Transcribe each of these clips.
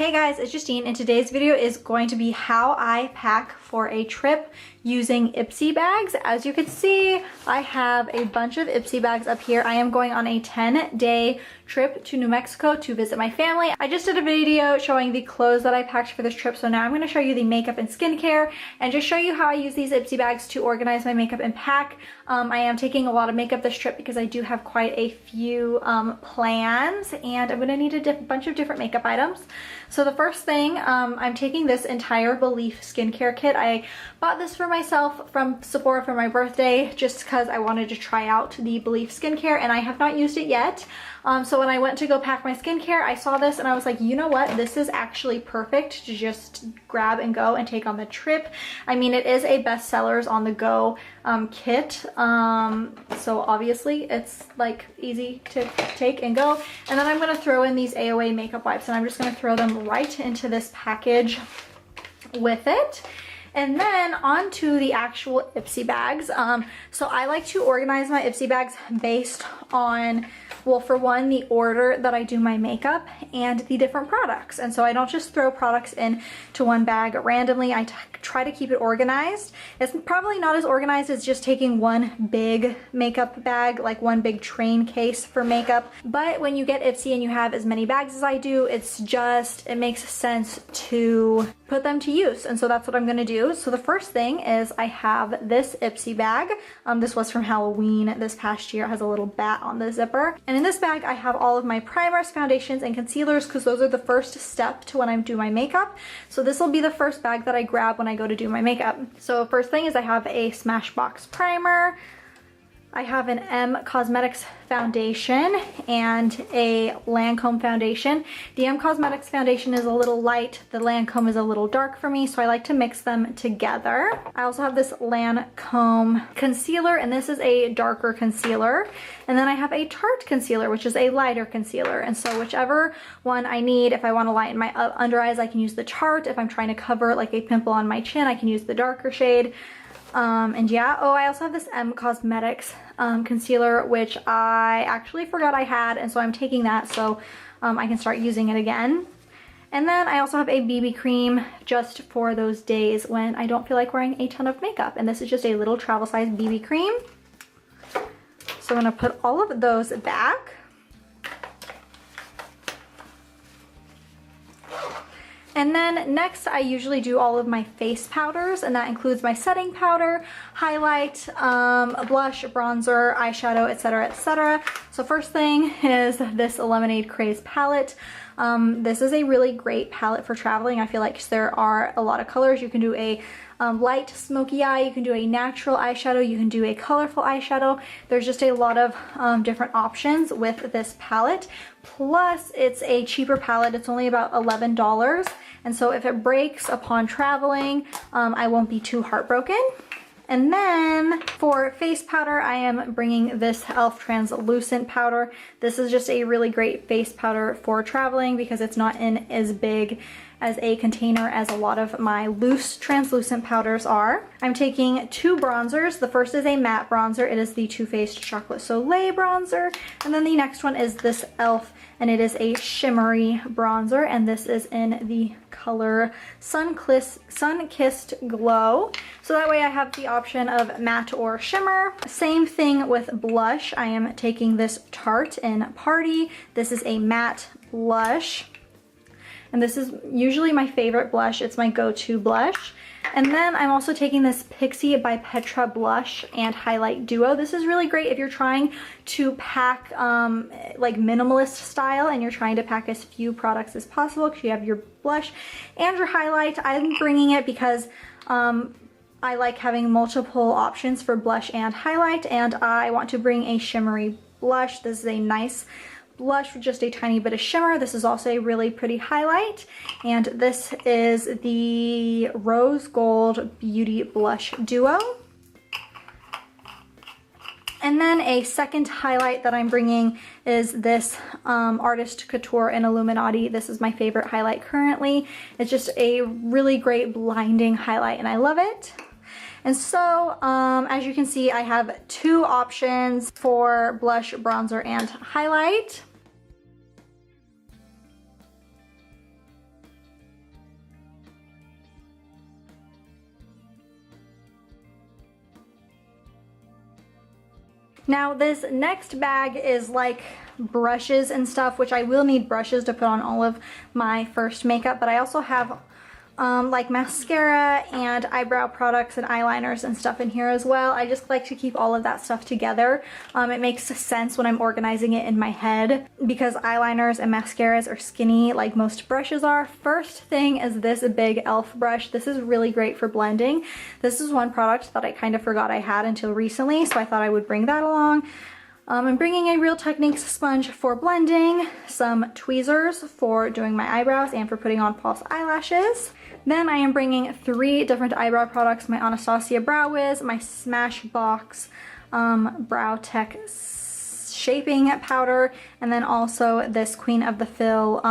Hey guys, it's Justine, and today's video is going to be how I pack for a trip using IPSY bags. As you can see, I have a bunch of IPSY bags up here. I am going on a 10-day trip to New Mexico to visit my family. I just did a video showing the clothes that I packed for this trip, so now I'm going to show you the makeup and skincare and just show you how I use these IPSY bags to organize my makeup and pack. I am taking a lot of makeup this trip because I do have quite a few plans, and I'm going to need a bunch of different makeup items. So the first thing, I'm taking this entire Belief skincare kit. I bought this for myself from Sephora for my birthday just because I wanted to try out the Belief skincare, and I have not used it yet. So when I went to go pack my skincare, I saw this and I was like, you know what? This is actually perfect to just grab and go and take on the trip. I mean, it is a bestsellers on the go kit. So obviously it's like easy to take and go. And then I'm going to throw in these AOA makeup wipes, and I'm just going to throw them right into this package with it. And then onto the actual IPSY bags. So I like to organize my IPSY bags based on, well, for one, the order that I do my makeup and the different products. And so I don't just throw products into one bag randomly. I try to keep it organized. It's probably not as organized as just taking one big makeup bag, like one big train case for makeup. But when you get IPSY and you have as many bags as I do, it makes sense to put them to use. And so that's what I'm gonna do. So the first thing is I have this IPSY bag. This was from Halloween this past year. It has a little bat on the zipper. And in this bag, I have all of my primers, foundations, and concealers because those are the first step to when I do my makeup. So this will be the first bag that I grab when I go to do my makeup. So first thing is I have a Smashbox primer. I have an M Cosmetics foundation and a Lancome foundation. The M Cosmetics foundation is a little light. The Lancome is a little dark for me, so I like to mix them together. I also have this Lancome concealer, and this is a darker concealer. And then I have a Tarte concealer, which is a lighter concealer. And so whichever one I need, if I want to lighten my under eyes, I can use the Tarte. If I'm trying to cover like a pimple on my chin, I can use the darker shade. And yeah, oh, I also have this M Cosmetics concealer, which I actually forgot I had, and so I'm taking that so I can start using it again. And then I also have a BB cream just for those days when I don't feel like wearing a ton of makeup, and this is just a little travel size BB cream. So I'm gonna put all of those back. And then next, I usually do all of my face powders, and that includes my setting powder, highlight, blush, bronzer, eyeshadow, etc., etc. So first thing is this Lemonade Craze palette. This is a really great palette for traveling. I feel like there are a lot of colors. You can do a light smoky eye, you can do a natural eyeshadow, you can do a colorful eyeshadow. There's just a lot of different options with this palette. Plus, it's a cheaper palette. It's only about $11. And so if it breaks upon traveling, I won't be too heartbroken. And then for face powder, I am bringing this e.l.f. translucent powder. This is just a really great face powder for traveling because it's not in as big as a container as a lot of my loose translucent powders are. I'm taking two bronzers. The first is a matte bronzer. It is the Too Faced Chocolate Soleil bronzer. And then the next one is this e.l.f. and it is a shimmery bronzer, and this is in the color Sun-Kissed Glow. So that way I have the option of matte or shimmer. Same thing with blush. I am taking this Tarte in Party. This is a matte blush. And this is usually my favorite blush. It's my go-to blush. And then I'm also taking this Pixie by Petra blush and highlight duo. This is really great if you're trying to pack like minimalist style and you're trying to pack as few products as possible because you have your blush and your highlight. I'm bringing it because I like having multiple options for blush and highlight, and I want to bring a shimmery blush. This is a nice blush with just a tiny bit of shimmer. This is also a really pretty highlight, and this is the Rose Gold Beauty Blush Duo. And then a second highlight that I'm bringing is this Artist Couture in Illuminati. This is my favorite highlight currently. It's just a really great blinding highlight and I love it. And so, as you can see, I have two options for blush, bronzer, and highlight. Now this next bag is like brushes and stuff, which I will need brushes to put on all of my first makeup, but I also have like mascara and eyebrow products and eyeliners and stuff in here as well. I just like to keep all of that stuff together. It makes sense when I'm organizing it in my head because eyeliners and mascaras are skinny like most brushes are. First thing is this big e.l.f. brush. This is really great for blending. This is one product that I kind of forgot I had until recently, so I thought I would bring that along. I'm bringing a Real Techniques sponge for blending, some tweezers for doing my eyebrows and for putting on false eyelashes. Then I am bringing 3 different eyebrow products, my Anastasia Brow Wiz, my Smashbox Brow Tech shaping powder, and then also this Queen of the Fill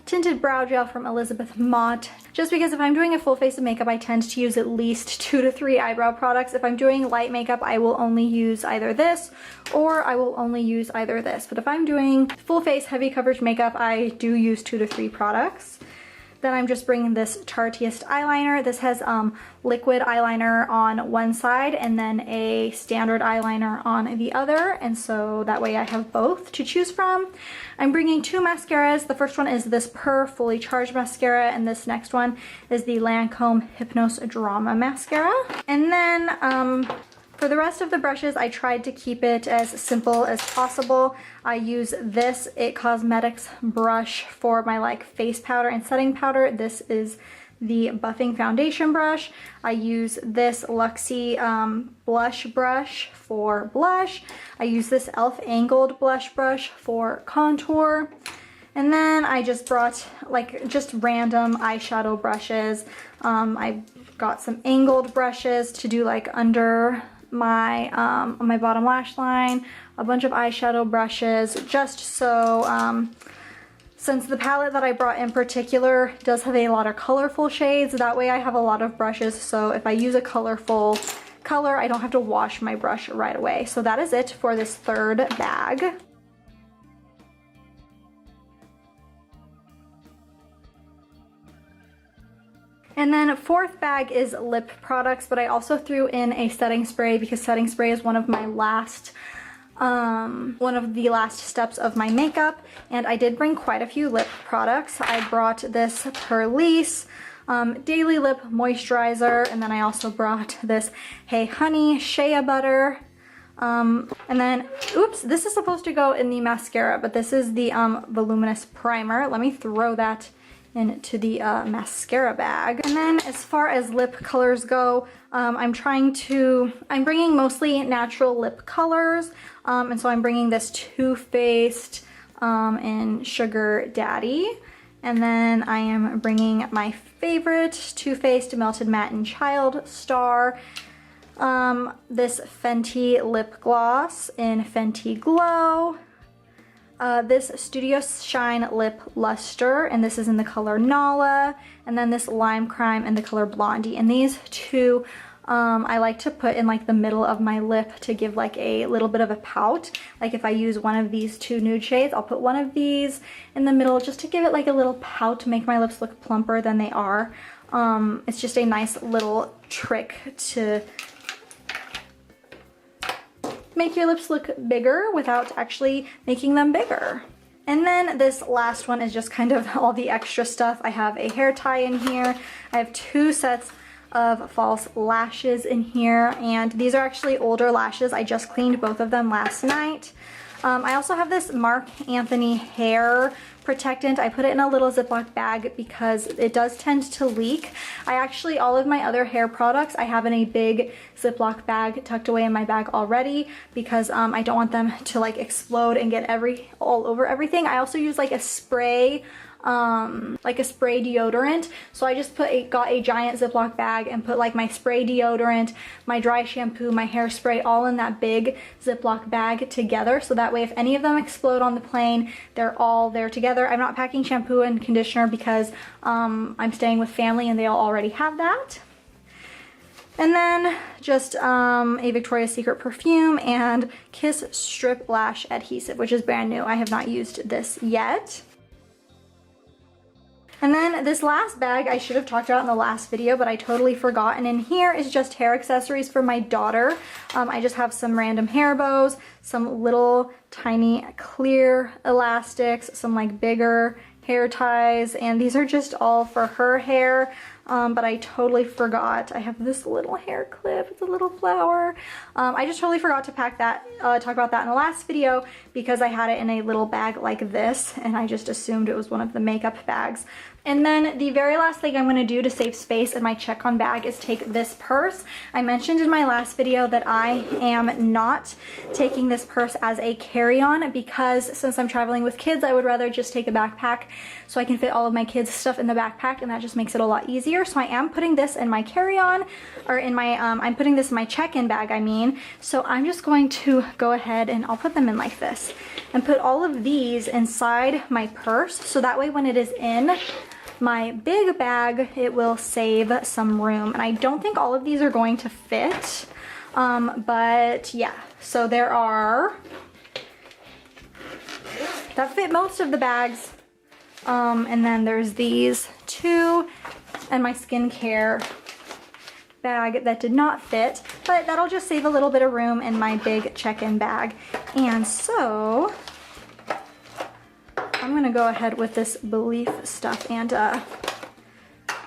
tinted brow gel from Elizabeth Mott. Just because if I'm doing a full face of makeup, I tend to use at least 2 to 3 eyebrow products. If I'm doing light makeup, I will only use either this or I will only use either this. But if I'm doing full face heavy coverage makeup, I do use 2 to 3 products. Then I'm just bringing this Tarteist eyeliner. This has liquid eyeliner on one side and then a standard eyeliner on the other, and so that way I have both to choose from. I'm bringing 2 mascaras. The first one is this Purr Fully Charged Mascara, and this next one is the Lancome Hypnos Drama Mascara. And then for the rest of the brushes, I tried to keep it as simple as possible. I use this IT Cosmetics brush for my like face powder and setting powder. This is the buffing foundation brush. I use this Luxie blush brush for blush. I use this e.l.f. angled blush brush for contour. And then I just brought like just random eyeshadow brushes. I got some angled brushes to do like under my my bottom lash line, a bunch of eyeshadow brushes, just so since the palette that I brought in particular does have a lot of colorful shades, that way I have a lot of brushes, so if I use a colorful color, I don't have to wash my brush right away. So that is it for this third bag. And then fourth bag is lip products, but I also threw in a setting spray because setting spray is one of my last steps of my makeup, and I did bring quite a few lip products. I brought this Perlice Daily Lip Moisturizer, and then I also brought this Hey Honey Shea Butter. And then, oops, this is supposed to go in the mascara, but this is the Voluminous Primer. Let me throw that into the mascara bag. And then as far as lip colors go, I'm bringing mostly natural lip colors, and so I'm bringing this Too Faced in Sugar Daddy, and then I am bringing my favorite Too Faced Melted Matte and Child Star, this Fenty lip gloss in Fenty Glow, this Studio Shine Lip Luster, and this is in the color Nala, and then this Lime Crime in the color Blondie. And these two I like to put in like the middle of my lip to give like a little bit of a pout. Like if I use one of these 2 nude shades, I'll put one of these in the middle just to give it like a little pout to make my lips look plumper than they are. It's just a nice little trick to make your lips look bigger without actually making them bigger. And then this last one is just kind of all the extra stuff. I have a hair tie in here. I have 2 sets of false lashes in here, and these are actually older lashes. I just cleaned both of them last night. I also have this Marc Anthony hair protectant. I put it in a little Ziploc bag because it does tend to leak. All of my other hair products I have in a big Ziploc bag tucked away in my bag already because I don't want them to like explode and get all over everything. I also use like a spray deodorant. So I just got a giant Ziploc bag and put like my spray deodorant, my dry shampoo, my hairspray all in that big Ziploc bag together. So that way if any of them explode on the plane, they're all there together. I'm not packing shampoo and conditioner because I'm staying with family and they all already have that. And then just a Victoria's Secret perfume and Kiss Strip Lash Adhesive, which is brand new. I have not used this yet. And then this last bag I should have talked about in the last video, but I totally forgot. And in here is just hair accessories for my daughter. I just have some random hair bows, some little tiny clear elastics, some like bigger hair ties, and these are just all for her hair. But I totally forgot. I have this little hair clip, it's a little flower. I just totally forgot to talk about that in the last video because I had it in a little bag like this, and I just assumed it was one of the makeup bags. And then the very last thing I'm going to do to save space in my check-on bag is take this purse. I mentioned in my last video that I am not taking this purse as a carry-on because since I'm traveling with kids, I would rather just take a backpack so I can fit all of my kids' stuff in the backpack, and that just makes it a lot easier. So I am putting this in my carry-on, or in my, I'm putting this in my check-in bag, I mean. So I'm just going to go ahead and I'll put them in like this and put all of these inside my purse. So that way when it is in my big bag, it will save some room. And I don't think all of these are going to fit, but yeah. So there are, that fit most of the bags. And then there's these two and my skincare bag that did not fit, but that'll just save a little bit of room in my big check-in bag. And so I'm gonna go ahead with this Belief stuff and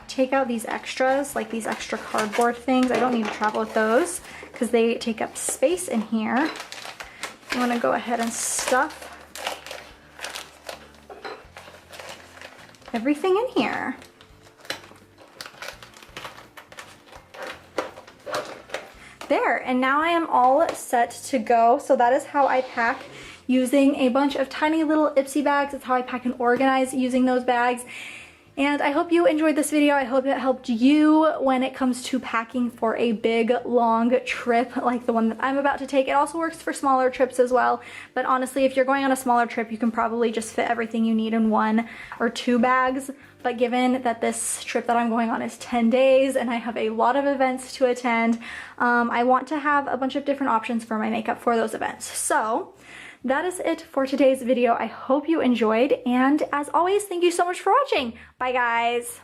take out these extras, like these extra cardboard things. I don't need to travel with those because they take up space in here. I'm gonna go ahead and stuff everything in here. There, and now I am all set to go. So that is how I pack, using a bunch of tiny little IPSY bags. It's how I pack and organize using those bags. And I hope you enjoyed this video. I hope it helped you when it comes to packing for a big, long trip like the one that I'm about to take. It also works for smaller trips as well. But honestly, if you're going on a smaller trip, you can probably just fit everything you need in 1 or 2 bags. But given that this trip that I'm going on is 10 days and I have a lot of events to attend, I want to have a bunch of different options for my makeup for those events. So that is it for today's video. I hope you enjoyed, and as always, thank you so much for watching. Bye guys.